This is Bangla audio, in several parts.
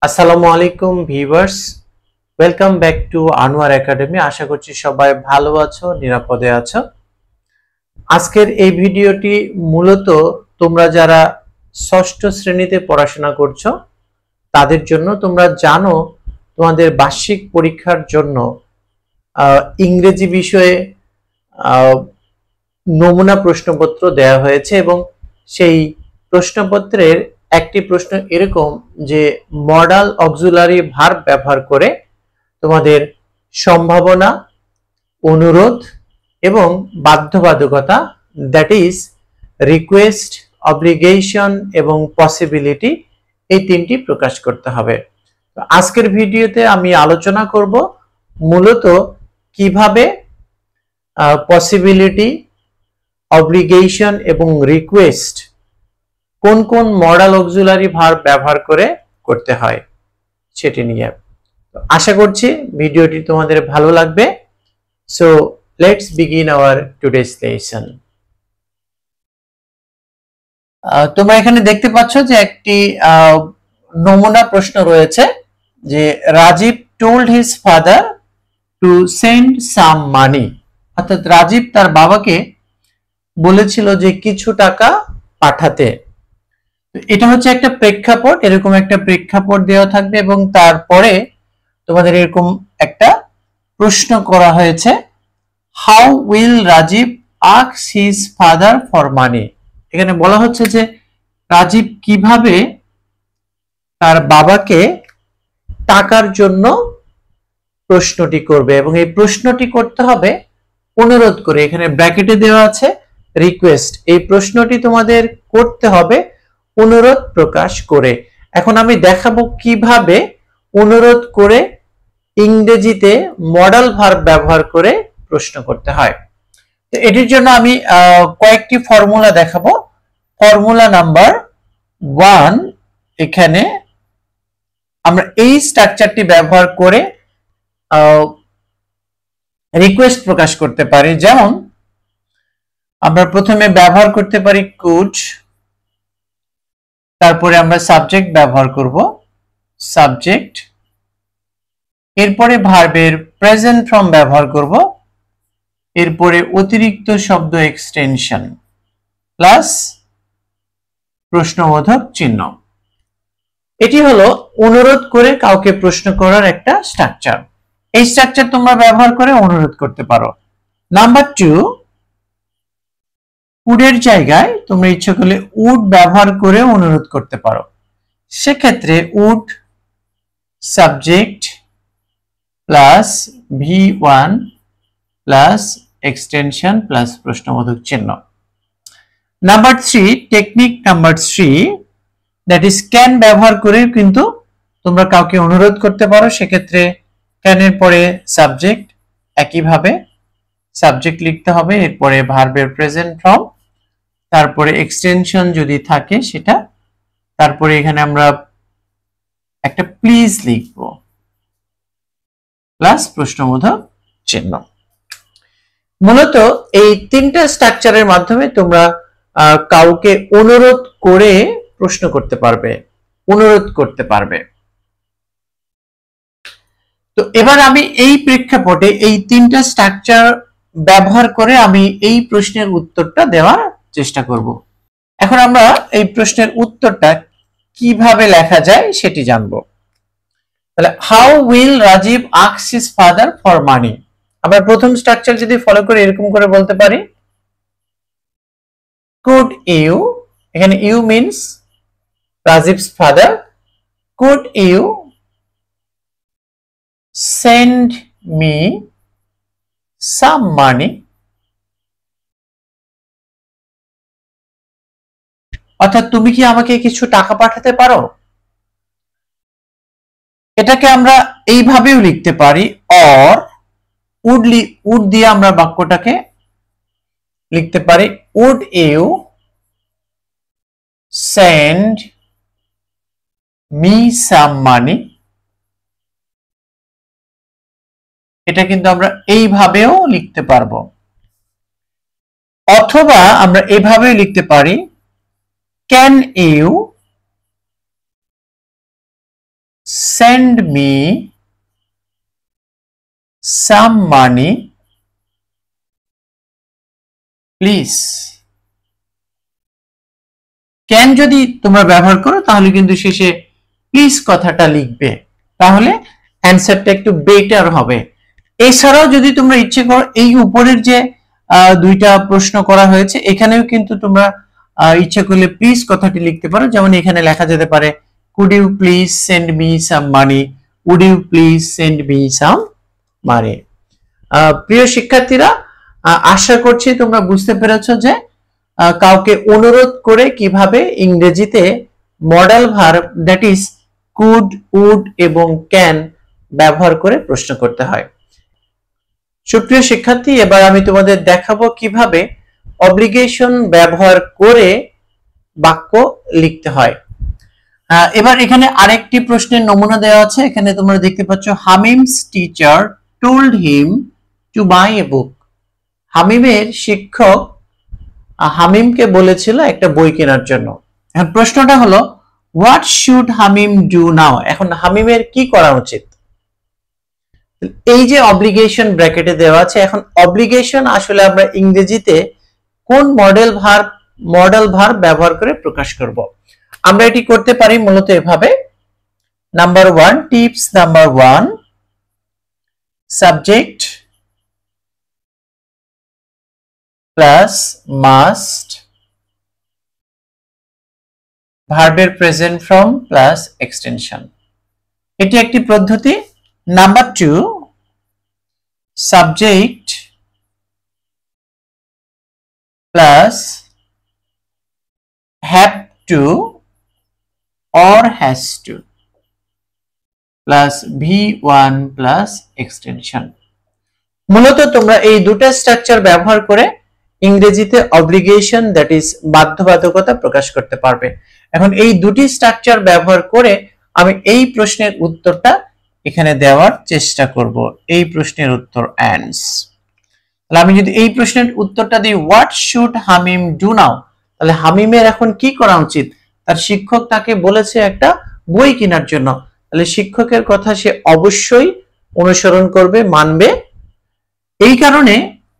আসসালামু আলাইকুম viewers, welcome back to Anwar academy. আশা করছি সবাই ভালো আছো, নিরাপদে আছো। আজকের এই ভিডিওটি মূলত তোমরা যারা ষষ্ঠ শ্রেণীতে পড়াশোনা করছো তাদের জন্য। তোমরা জানো তোমাদের বার্ষিক পরীক্ষার জন্য ইংরেজি বিষয়ে নমুনা প্রশ্নপত্র দেওয়া হয়েছে এবং সেই প্রশ্নপত্রের একটি প্রশ্ন এরকম যে মডাল অক্সিলারি ভার্ব ব্যবহার করে তোমাদের সম্ভাবনা, অনুরোধ এবং বাধ্যবাধকতা, দ্যাট ইজ রিকোয়েস্ট, অব্লিগেশন এবং পসিবিলিটি, এই তিনটি প্রকাশ করতে হবে। আজকের ভিডিওতে আমি আলোচনা করব মূলত কিভাবে পসিবিলিটি, অব্লিগেশন এবং রিকোয়েস্ট কোন কোন মডাল অক্সিলারি ভার্ব ব্যবহার করে করতে হয় সেটি নিয়ে। আশা করছি ভিডিওটি তোমাদের ভালো লাগবে। So let's begin hour today's lesson. তোমরা এখানে দেখতে পাচ্ছ যে একটি নমুনা প্রশ্ন রয়েছে যে Rajib told his father to send some money, অর্থাৎ রাজীব তার বাবাকে বলেছিল যে কিছু টাকা পাঠাতে। এটা হচ্ছে একটা প্রেক্ষাপট, এরকম একটা প্রেক্ষাপট দেওয়া থাকবে এবং তারপরে তোমাদের এরকম একটা প্রশ্ন করা হয়েছে, how will Rajiv ask his father for money. এখানে বলা হচ্ছে যে রাজীব কিভাবে তার বাবাকে টাকার জন্য প্রশ্নটি করবে এবং এই প্রশ্নটি করতে হবে অনুরোধ করে। এখানে ব্র্যাকেটে দেওয়া আছে রিকোয়েস্ট। এই প্রশ্নটি তোমাদের করতে হবে অনুরোধ প্রকাশ করে। এখন আমি দেখাবো কিভাবে অনুরোধ করে ইংরেজিতে মডাল ভার্ব ব্যবহার করে প্রশ্ন করতে হয়। তো এটির জন্য আমি কয়েকটি ফর্মুলা দেখাবো। ফর্মুলা নাম্বার 1, এখানে আমরা এই স্ট্রাকচারটি ব্যবহার করে রিকোয়েস্ট প্রকাশ করতে পারি। যেমন আমরা প্রথমে ব্যবহার করতে পারি কুড, তারপরে আমরা সাবজেক্ট ব্যবহার করব সাবজেক্ট, এরপরে ভার্বের প্রেজেন্ট ফর্ম ব্যবহার করব, এরপরে অতিরিক্ত শব্দ এক্সটেনশন প্লাস প্রশ্নবোধক চিহ্ন। এটি হলো অনুরোধ করে কাউকে প্রশ্ন করার একটা স্ট্রাকচার। এই স্ট্রাকচার তোমরা ব্যবহার করে অনুরোধ করতে পারো। নাম্বার 2, উডের জায়গায় তোমরা ইচ্ছা করলে উড ব্যবহার করে অনুরোধ করতে পারো। সেক্ষেত্রে would subject plus V1 plus extension plus প্রশ্নবোধক চিহ্ন। Number 3, technique number 3, that is can ব্যবহার করে কিন্তু তোমরা কাউকে অনুরোধ করতে পারো। সেক্ষেত্রে ক্যানের পরে সাবজেক্ট, একইভাবে সাবজেক্ট লিখতে হবে, এরপরে ভার্বের প্রেজেন্ট ফর্ম, তারপরে এক্সটেনশন যদি থাকে সেটা, তারপরে এখানে আমরা একটা প্লিজ লিখব প্লাস প্রশ্নবোধক চিহ্ন। মূলত এই তিনটা স্ট্রাকচারের মাধ্যমে তোমরা কাউকে অনুরোধ করে প্রশ্ন করতে পারবে, অনুরোধ করতে পারবে। তো এবার আমি এই প্রেক্ষাপটে এই তিনটা স্ট্রাকচার ব্যবহার করে আমি এই প্রশ্নের উত্তরটা দেওয়ার চেষ্টা করব। এখন আমরা এই প্রশ্নের উত্তরটা কিভাবে লেখা যায় সেটি জানবো। তাহলে how will Rajiv ask his father for money. আমরা প্রথম স্ট্রাকচার যদি ফলো করে এরকম করে বলতে পারি, কুড ইউ, এখানে you means Rajib's father, could you send me some money, অর্থাৎ তুমি কি আমাকে কিছু টাকা পাঠাতে পারো। এটাকে আমরা এইভাবেও লিখতে পারি, অর উড দিয়ে আমরা বাক্যটাকে লিখতে পারি, would you send me some money. এটা কিন্তু আমরা এইভাবেও লিখতে পারবো, অথবা আমরা এভাবেও লিখতে পারি, can you send me some money please। Can যদি তোমরা ব্যবহার করো তাহলে কিন্তু শেষে প্লিজ কথাটা লিখবে, তাহলে অ্যানসারটা একটু বেটার হবে। এছাড়াও যদি তোমরা ইচ্ছে করো, এই উপরের যে দুইটা প্রশ্ন করা হয়েছে এখানেও কিন্তু তোমরা ইচ্ছা করলে প্লিজ কথাটি লিখতে পারো। যেমন এখানে লেখা যেতে পারে could you please send me some money, would you please send me some money. প্রিয় শিক্ষার্থীরা, আশা করছি তোমরা বুঝতে পেরেছো যে কাউকে অনুরোধ করে কিভাবে ইংরেজিতে model verb that is could, would এবং ক্যান ব্যবহার করে প্রশ্ন করতে হয়। সুপ্রিয় শিক্ষার্থী, এবার আমি তোমাদের দেখাবো কিভাবে অব্লিগেশন ব্যবহার করে বাক্য লিখতে হয়। এবার এখানে আরেকটি প্রশ্নের নমুনা দেওয়া আছে। এখানে তোমরা দেখতে পাচ্ছ Hamim's teacher told him to buy a book. হামিমের শিক্ষক হামিমকে বলেছিল একটা বই কেনার জন্য। এখন প্রশ্নটা হলো what should Hamim do now. এখন হামিমের কি করা উচিত? এই যে অব্লিগেশন ব্র্যাকেটে দেওয়া আছে, এখন অব্লিগেশন আসলে আমরা ইংরেজিতে কোন মডেল ভার্ব ব্যবহার করে প্রকাশ করব। আমরা এটি করতে পারি মূলত এভাবে। Number 1, tips number 1, subject plus must, ভার্বের প্রেজেন্ট ফর্ম প্লাস এক্সটেনশন। এটি একটি পদ্ধতি। Number 2, subject plus have to or has to plus V1 plus extension। মূলত তোমরা এই দুটো স্ট্রাকচার ব্যবহার করে ইংরেজিতে অব্লিগেশন দ্যাট ইজ বাধ্যবাধকতা প্রকাশ করতে পারবে। এখন এই দুটি স্ট্রাকচার ব্যবহার করে আমি এই প্রশ্নের উত্তরটা এখানে দেওয়ার চেষ্টা করব। এই প্রশ্নের উত্তর অ্যান্স। তাহলে আমি যদি এই প্রশ্নের উত্তরটা দিই what should Hamim do now, তাহলে হামিমের এখন কি করা উচিত? তার শিক্ষক তাকে বলেছে একটা বই কেনার জন্য, তাহলে শিক্ষকের কথা সে অবশ্যই অনুসরণ করবে, মানবে। এই কারণে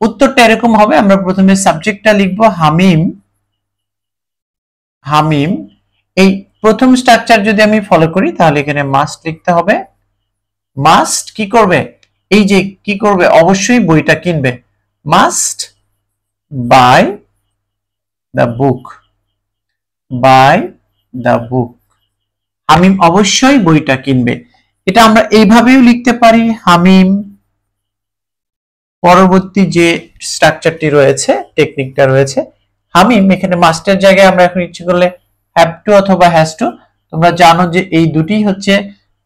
উত্তরটা এরকম হবে। আমরা প্রথমে সাবজেক্টটা লিখব হামিম। হামিম এই প্রথম স্ট্রাকচার যদি আমি ফলো করি তাহলে এখানে মাস্ট লিখতে হবে। মাস্ট কি করবে? এই যে কি করবে, অবশ্যই বইটা কিনবে। Must buy the book, buy the book. Hamim অবশ্যই বইটা কিনবে। এটা আমরা এইভাবেও লিখতে পারি। হামিম পরবর্তী যে স্ট্রাকচারটি রয়েছে, টেকনিকটা রয়েছে, হামিম এখানে মাস্টের জায়গায় আমরা এখন ইচ্ছে করলে হ্যাভ টু অথবা হ্যাজ টু। তোমরা জানো যে এই দুটি হচ্ছে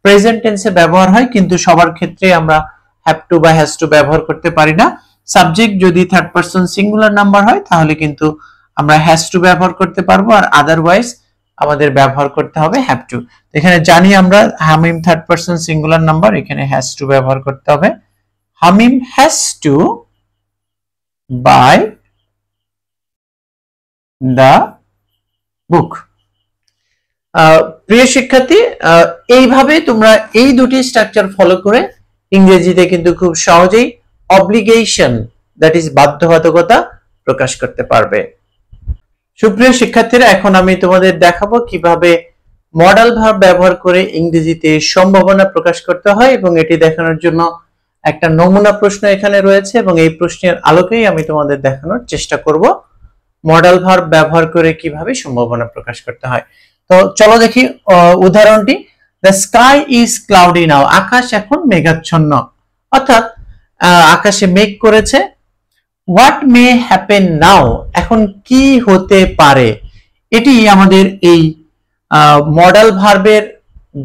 প্রেজেন্ট টেন্সে ব্যবহার হয়, কিন্তু সবার ক্ষেত্রে আমরা হ্যাভ টু বা হ্যাজ টু ব্যবহার করতে পারি না। সাবজেক্ট যদি থার্ড পারসন সিঙ্গুলার নাম্বার হয় তাহলে কিন্তু আমরা হ্যাজ টু ব্যবহার করতে পারবো, আর আদারওয়াইজ আমাদের ব্যবহার করতে হবে হ্যাভ টু। এখানে জানি আমরা Hamim third person singular number, এখানে হ্যাজ টু ব্যবহার করতে হবে। Hamim has to buy the book. প্রিয় শিক্ষার্থী, এইভাবে তোমরা এই দুটি স্ট্রাকচার ফলো করে ইংরেজিতে কিন্তু খুব সহজেই অব্লিগেশন দ্যাট ইজ বাধ্যবাধকতা প্রকাশ করতে পারবে। সুপ্রিয় শিক্ষার্থীরা, এখন আমি তোমাদের দেখাবো কিভাবে মডেল ভার্ব ব্যবহার করে ইংরেজিতে সম্ভাবনা প্রকাশ করতে হয়, এবং এটি দেখানোর জন্য একটা নমুনা প্রশ্ন এখানে রয়েছে, এবং এই প্রশ্নের আলোকেই আমি তোমাদের দেখানোর চেষ্টা করব মডেল ভার্ব ব্যবহার করে কিভাবে সম্ভাবনা প্রকাশ করতে হয়। তো চলো দেখি উদাহরণটি। দ্য স্কাই ইজ ক্লাউডি নাও। আকাশ এখন মেঘাচ্ছন্ন, অর্থাৎ আকাশে মেঘ করেছে। হোয়াট মে হ্যাপেন নাও, এখন কি হতে পারে? এটি আমাদের এই মডেল ভার্বের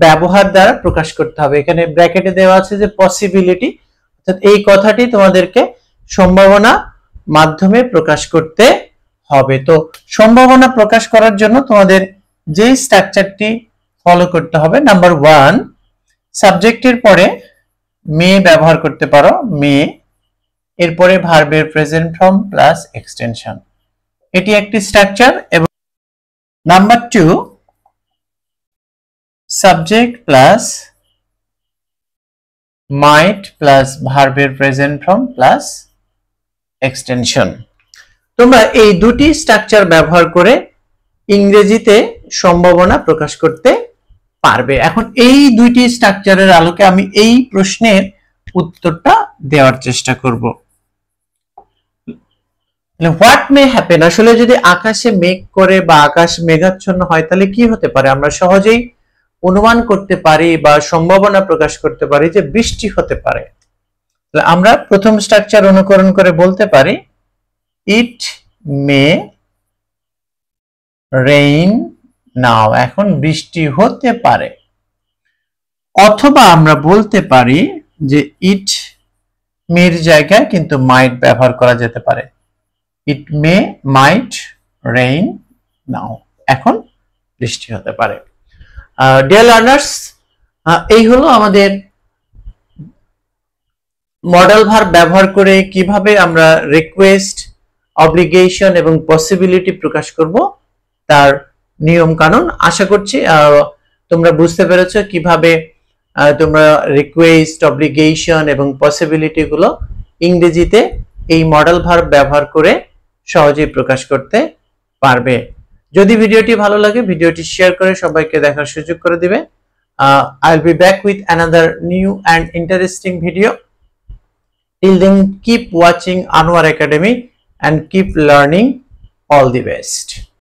ব্যবহার দ্বারা প্রকাশ করতে হবে। এখানে ব্র্যাকেটে দেওয়া আছে যে পসিবিলিটি, অর্থাৎ এই কথাটি তোমাদেরকে সম্ভাবনা মাধ্যমে প্রকাশ করতে হবে। তো সম্ভাবনা প্রকাশ করার জন্য তোমাদের যে স্ট্রাকচারটি ফলো করতে হবে, নাম্বার 1, সাবজেক্টের পরে মে ব্যবহার করতে পারো, মে, এরপরে ভার্বের প্রেজেন্ট ফর্ম প্লাস এক্সটেনশন। এটি একটি স্ট্রাকচার। এবং number 2, subject plus might plus ভার্বের প্রেজেন্ট ফর্ম প্লাস এক্সটেনশন। তোমরা এই দুটি স্ট্রাকচার ব্যবহার করে ইংরেজিতে সম্ভাবনা প্রকাশ করতে পারবে। এখন এই দুইটি স্ট্রাকচারের আলোকে আমি এই প্রশ্নের উত্তরটা দেওয়ার চেষ্টা করব। হোয়াট মে হ্যাপেন, আসলে যদি আকাশে মেঘ করে বা আকাশ মেঘাচ্ছন্ন হয় তাহলে কি হতে পারে? আমরা সহজেই অনুমান করতে পারি বা সম্ভাবনা প্রকাশ করতে পারি যে বৃষ্টি হতে পারে। আমরা প্রথম স্ট্রাকচার অনুকরণ করে বলতে পারি ইট মে রেইন নাও, এখন বৃষ্টি হতে পারে। অথবা আমরা বলতে পারি যে ইট মের জায়গায় কিন্তু মাইট ব্যবহার করা যেতে পারে। ইট মে মাইট রেইন নাও, এখন বৃষ্টি হতে পারে। ডিয়ার লার্নার্স, এই হলো আমাদের মডেল ভার্ব ব্যবহার করে কিভাবে আমরা রিকোয়েস্ট, অব্লিগেশন এবং পসিবিলিটি প্রকাশ করব তার নিয়ম কানুন। আশা করছি তোমরা বুঝতে পেরেছো কিভাবে তোমরা রিকোয়েস্ট, অব্লিগেশন এবং পসিবিলিটি গুলো ইংরেজিতে এই মডেল ভার্ব ব্যবহার করে সহজেই প্রকাশ করতে পারবে। যদি ভিডিওটি ভালো লাগে ভিডিওটি শেয়ার করে সবাইকে দেখার সুযোগ করে দিবে। I'll be back with another new and interesting video. Till then, keep watching Anwar Academy and keep learning. All the best.